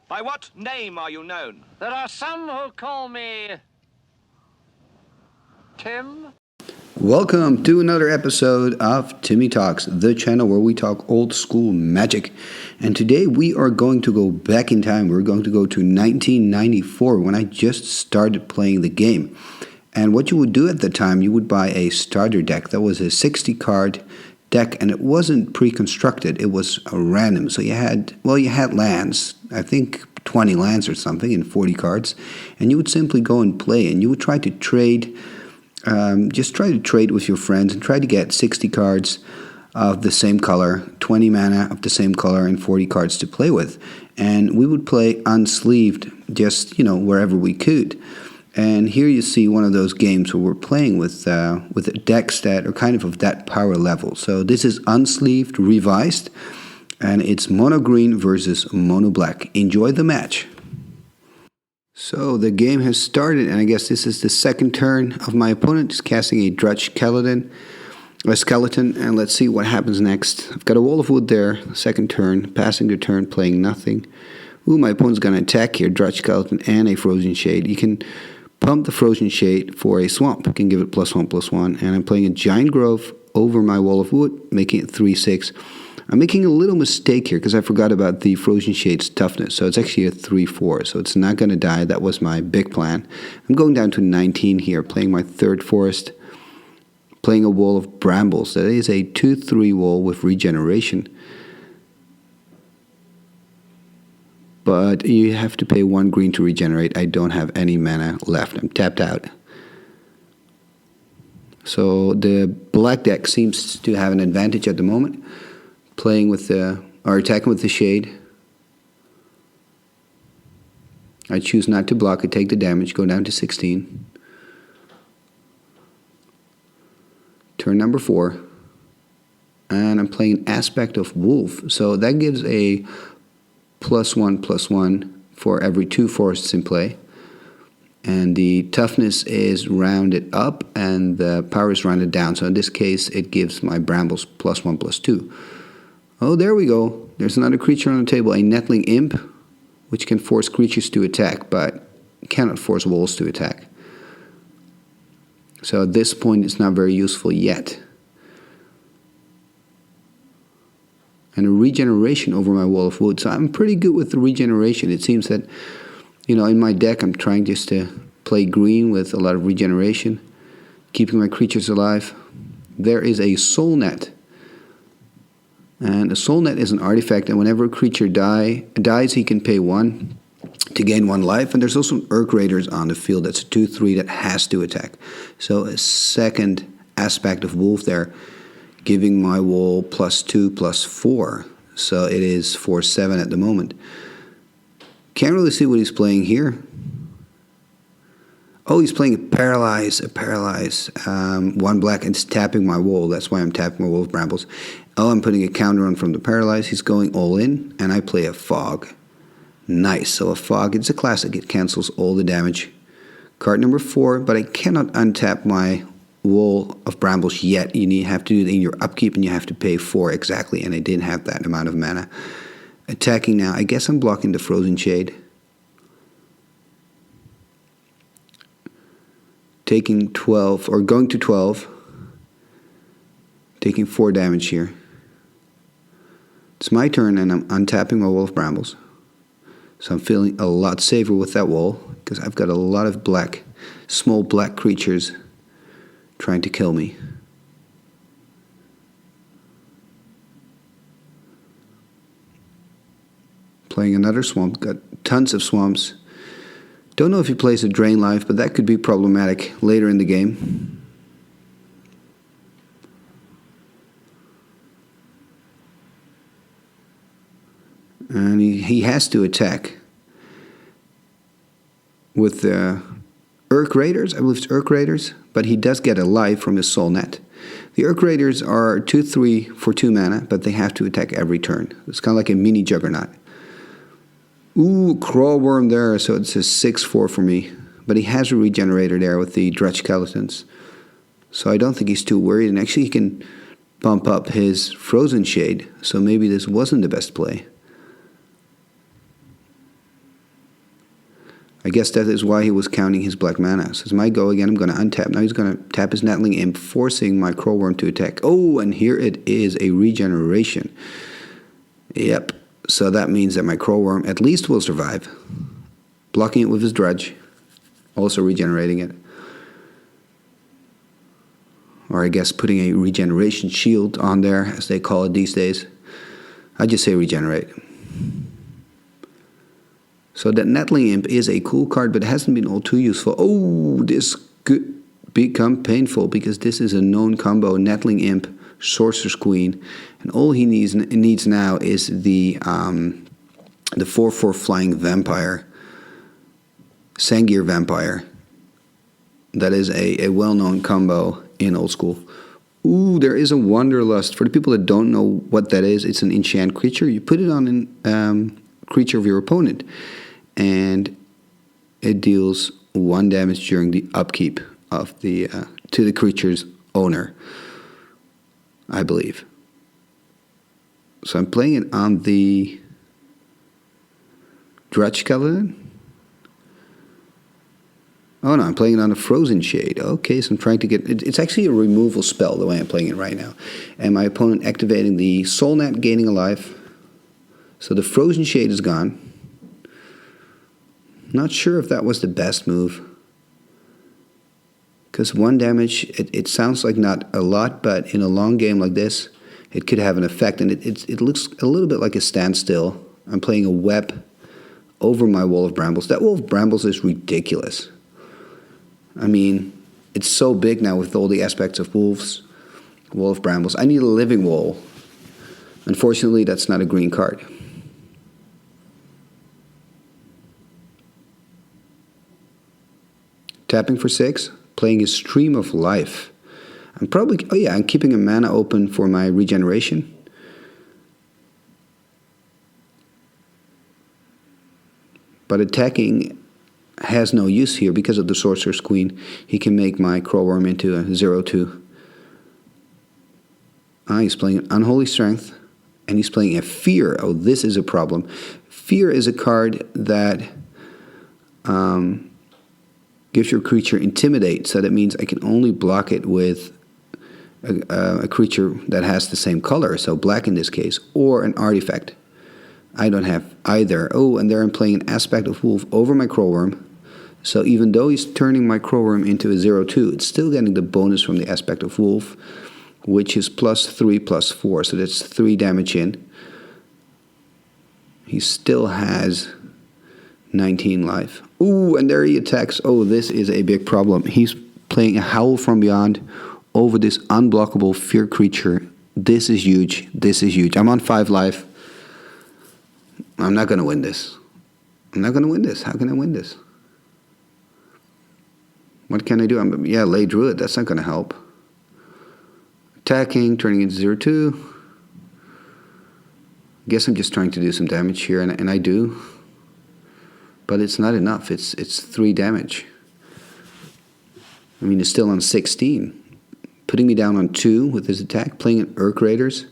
By what name are you known? There are some who call me Tim. Welcome to another episode of Timmy Talks, the channel where we talk old school magic. And today we are going to go back in time. We're going to go to 1994 when I just started playing the game. And what you would do at the time, you would buy a starter deck. That was a 60 card deck, and it wasn't pre-constructed. It was random. So you had lands, I think 20 lands or something, and 40 cards. And you would simply go and play, and you would try to trade. Just try to trade with your friends and try to get 60 cards of the same color, 20 mana of the same color, and 40 cards to play with. And we would play Unsleeved just, wherever we could. And here you see one of those games where we're playing with decks that are kind of that power level. So this is Unsleeved Revised, and it's mono green versus mono black. Enjoy the match. So the game has started, and I guess this is the second turn of my opponent. He's casting a skeleton, and let's see what happens next. I've got a wall of wood there, second turn, passing the turn, playing nothing. Ooh, my opponent's going to attack here, Drudge Skeleton and a Frozen Shade. You can pump the Frozen Shade for a swamp. You can give it +1/+1, and I'm playing a Giant Grove over my wall of wood, making it 3/6. I'm making a little mistake here because I forgot about the Frozen Shade's toughness. So it's actually a 3/4, so it's not going to die. That was my big plan. I'm going down to 19 here, playing my third forest, playing a wall of brambles. That is a 2/3 wall with regeneration. But you have to pay 1 green to regenerate. I don't have any mana left. I'm tapped out. So the black deck seems to have an advantage at the moment. Playing with attacking with the shade. I choose not to block. I take the damage, go down to 16. Turn number 4. And I'm playing an aspect of wolf. So that gives a +1/+1 for every 2 forests in play. And the toughness is rounded up and the power is rounded down. So in this case, it gives my brambles +1/+2. Oh, there we go. There's another creature on the table, a Nettling Imp, which can force creatures to attack, but cannot force walls to attack. So at this point, it's not very useful yet. And a regeneration over my wall of wood. So I'm pretty good with the regeneration. It seems that, in my deck, I'm trying just to play green with a lot of regeneration, keeping my creatures alive. There is a Soul Net. And a Soul Net is an artifact, and whenever a creature dies, he can pay 1 to gain 1 life. And there's also Urk Raiders on the field. That's a 2/3 that has to attack. So a second aspect of wolf there, giving my wall +2/+4. So it is 4/7 at the moment. Can't really see what he's playing here. Oh, he's playing a Paralyze. 1 black, and it's tapping my wall. That's why I'm tapping my wall of brambles. Oh, I'm putting a counter on from the Paralyze. He's going all in, and I play a Fog. Nice. So a Fog, it's a classic. It cancels all the damage. Card number 4, but I cannot untap my wall of brambles yet. You have to do it in your upkeep, and you have to pay 4 exactly, and I didn't have that amount of mana. Attacking now. I guess I'm blocking the Frozen Shade. Taking 12, or going to 12. Taking 4 damage here. It's my turn, and I'm untapping my wall of brambles. So I'm feeling a lot safer with that wall, because I've got a lot of small black creatures trying to kill me. Playing another swamp. Got tons of swamps. Don't know if he plays a Drain Life, but that could be problematic later in the game. And he has to attack with the Urk Raiders. I believe it's Urk Raiders, but he does get a life from his Soul Net. The Urk Raiders are 2/3 for 2 mana, but they have to attack every turn. It's kind of like a mini Juggernaut. Ooh, Crawworm there, so it's a 6/4 for me. But he has a regenerator there with the Drudge Skeletons. So I don't think he's too worried, and actually he can bump up his Frozen Shade, so maybe this wasn't the best play. I guess that is why he was counting his black mana. So it's my go again. I'm going to untap. Now he's going to tap his Nettling Imp, forcing my Crowworm to attack. Oh, and here it is, a regeneration. Yep. So that means that my Crowworm at least will survive. Blocking it with his Dredge. Also regenerating it. Or I guess putting a regeneration shield on there, as they call it these days. I just say regenerate. So that Nettling Imp is a cool card, but it hasn't been all too useful. Oh, this could become painful, because this is a known combo. Nettling Imp, Sorcerer's Queen. And all he needs now is the 4/4 Flying Vampire. Sangir Vampire. That is a well-known combo in Old School. Ooh, there is a Wanderlust. For the people that don't know what that is, it's an enchant creature. You put it on a creature of your opponent, and it deals 1 damage during the upkeep of the to the creature's owner, I believe. So I'm playing it on the Dredge Skeleton. Oh no, I'm playing it on a Frozen Shade. Okay, so I'm trying to get... It's actually a removal spell, the way I'm playing it right now. And my opponent activating the Soul Net, gaining a life. So the Frozen Shade is gone. Not sure if that was the best move. Because 1 damage, it sounds like not a lot, but in a long game like this, it could have an effect. And it looks a little bit like a standstill. I'm playing a Web over my Wall of Brambles. That Wall of Brambles is ridiculous. I mean, it's so big now with all the aspects of wolves, Wall of Brambles. I need a living wall. Unfortunately, that's not a green card. Tapping for 6, playing a Stream of Life. I'm keeping a mana open for my regeneration. But attacking has no use here because of the Sorcerer's Queen. He can make my Crowworm into a 0/2. He's playing an Unholy Strength, and he's playing a Fear. Oh, this is a problem. Fear is a card that gives your creature Intimidate, so that means I can only block it with a creature that has the same color, so black in this case, or an artifact. I don't have either. Oh, and there I'm playing an Aspect of Wolf over my Crowworm. So even though he's turning my Crowworm into a 0/2, it's still getting the bonus from the Aspect of Wolf, which is +3/+4. So that's 3 damage in. He still has 19 life. Ooh, and there he attacks. Oh, this is a big problem. He's playing a Howl from Beyond over this unblockable Fear creature. This is huge. This is huge. I'm on 5 life. I'm not going to win this. I'm not going to win this. How can I win this? What can I do? Lay Druid. That's not going to help. Attacking, turning into 0/2. Guess I'm just trying to do some damage here, and I do. But it's not enough. It's 3 damage. I mean, it's still on 16. Putting me down on 2 with his attack. Playing an Urk Raiders.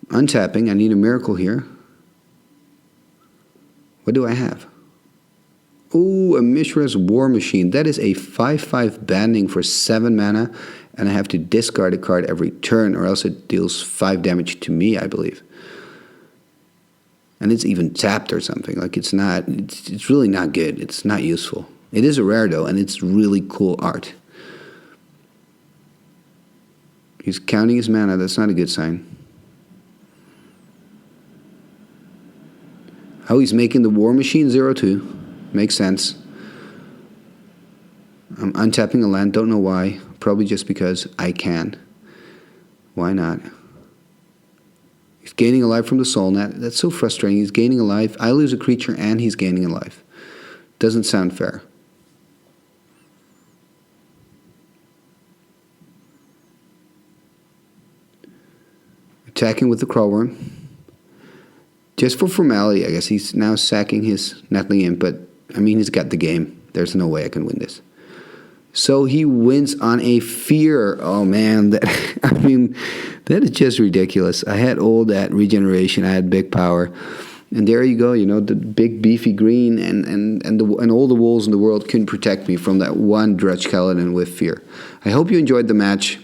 Untapping. I need a miracle here. What do I have? Ooh, a Mishra's War Machine. That is a 5/5 banding for 7 mana, and I have to discard a card every turn, or else it deals 5 damage to me, I believe. And it's even tapped or something. Like, it's really not good. It's not useful. It is a rare, though, and it's really cool art. He's counting his mana. That's not a good sign. Oh, he's making the War Machine 0/2. Makes sense. I'm untapping a land. Don't know why. Probably just because I can. Why not? He's gaining a life from the Soul Net. That's so frustrating. He's gaining a life. I lose a creature and he's gaining a life. Doesn't sound fair. Attacking with the Crowworm. Just for formality, I guess. He's now sacking his Nettling Imp, but I mean, he's got the game. There's no way I can win this. So he wins on a Fear. Oh man, that is just ridiculous. I had all that regeneration. I had big power. And there you go, you know, the big beefy green and all the walls in the world couldn't protect me from that one Dredge skeleton with fear. I hope you enjoyed the match.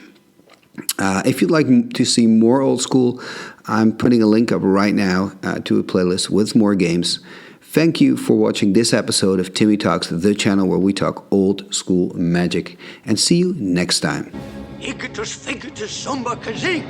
If you'd like to see more old school, I'm putting a link up right now to a playlist with more games. Thank you for watching this episode of Timmy Talks, the channel where we talk old school magic. And see you next time. Icketus, ficketus, sumba, kazee.